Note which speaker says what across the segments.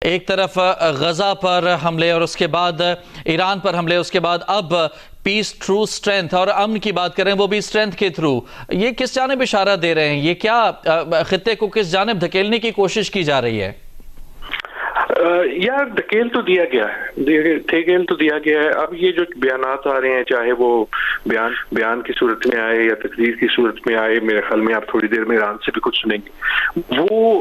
Speaker 1: एक तरफ गजा पर हमले और उसके बाद ईरान पर हमले, उसके बाद अब पीस थ्रू स्ट्रेंथ और अमन की बात करें वो भी स्ट्रेंथ के थ्रू, ये किस जानिब इशारा दे रहे हैं? ये क्या खित्ते को किस जानिब धकेलने की कोशिश की जा रही है?
Speaker 2: यार धकेल तो दिया गया है, धकेल तो दिया गया है। अब ये जो बयानात आ रहे हैं, चाहे वो बयान की सूरत में आए या तकरीर की सूरत में आए, मेरे ख्याल में आप थोड़ी देर में ईरान से भी कुछ सुनेंगे, वो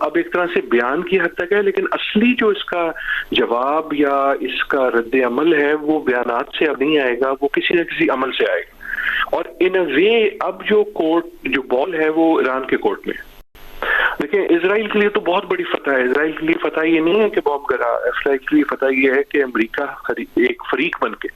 Speaker 2: अब एक तरह से बयान की हद तक है, लेकिन असली जो इसका जवाब या इसका रद्द अमल है वो बयानात से अब नहीं आएगा, वो किसी न किसी अमल से आएगा। और इन अ वे अब जो बॉल है वो ईरान के कोर्ट में। देखिए, इजराइल के लिए तो बहुत बड़ी फतह है। इजराइल के लिए फतह ये नहीं है कि बॉम्ब गिरा, इजराइल के लिए फतह ये है कि अमेरिका एक फरीक बन के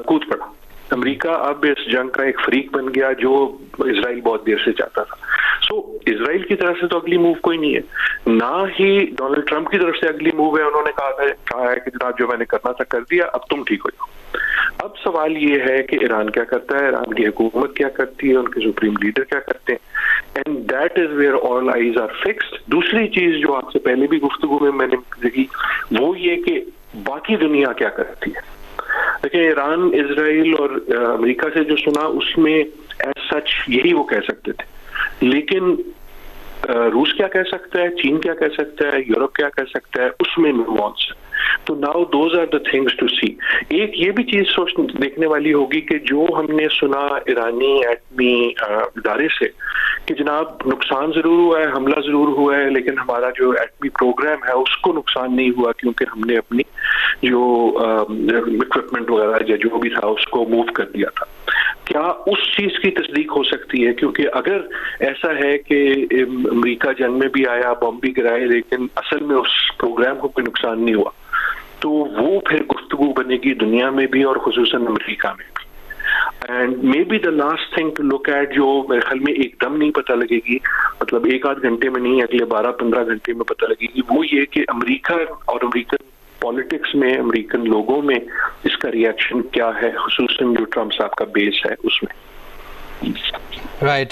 Speaker 2: कूद पड़ा। अमेरिका अब इस जंग का एक फरीक बन गया जो इजराइल बहुत देर से चाहता था। सो इजराइल की तरफ से तो अगली मूव कोई नहीं है, ना ही डोनाल्ड ट्रंप की तरफ से अगली मूव है। उन्होंने कहा है कि जनाब जो मैंने करना था कर दिया, अब तुम ठीक हो जाओ। अब सवाल ये है कि ईरान क्या करता है, ईरान की हुकूमत क्या करती है, उनके सुप्रीम लीडर क्या करते हैं, and that is where all eyes are fixed. दूसरी चीज जो आपसे पहले भी गुफ्तगू में मैंने देखी, वो ये कि बाकी दुनिया क्या करती है। देखिए, ईरान, इजराइल और अमेरिका से जो सुना उसमें एज सच यही वो कह सकते थे, लेकिन रूस क्या कह सकता है, चीन क्या कह सकता है, यूरोप क्या कह सकता है, उसमें नुआंस। तो now those are the things to see. एक ये भी चीज देखने वाली होगी कि जो हमने सुना ईरानी एटमी इदारे से कि जनाब नुकसान जरूर हुआ है, हमला जरूर हुआ है, लेकिन हमारा जो एटमी प्रोग्राम है उसको नुकसान नहीं हुआ क्योंकि हमने अपनी जो इक्विपमेंट वगैरह या जो भी था उसको मूव कर दिया था। क्या उस चीज की तस्दीक हो सकती है? क्योंकि अगर ऐसा है कि अमेरिका जंग में भी आया, बॉम्ब भी गिराए, लेकिन असल में उस प्रोग्राम को कोई नुकसान नहीं हुआ, तो वो फिर गुफ्तगू बनेगी दुनिया में भी और खुसूसन अमेरिका में भी। And may be the last thing to look at, जो मेरे ख्याल में एकदम नहीं पता लगेगी, मतलब एक आध घंटे में नहीं, अगले 12-15 घंटे में पता लगेगी, वो ये कि अमेरिका और अमेरिकन पॉलिटिक्स में, अमेरिकन लोगों में इसका रिएक्शन क्या है, खुसूसन जो ट्रंप साहब का बेस है उसमें।
Speaker 1: राइट।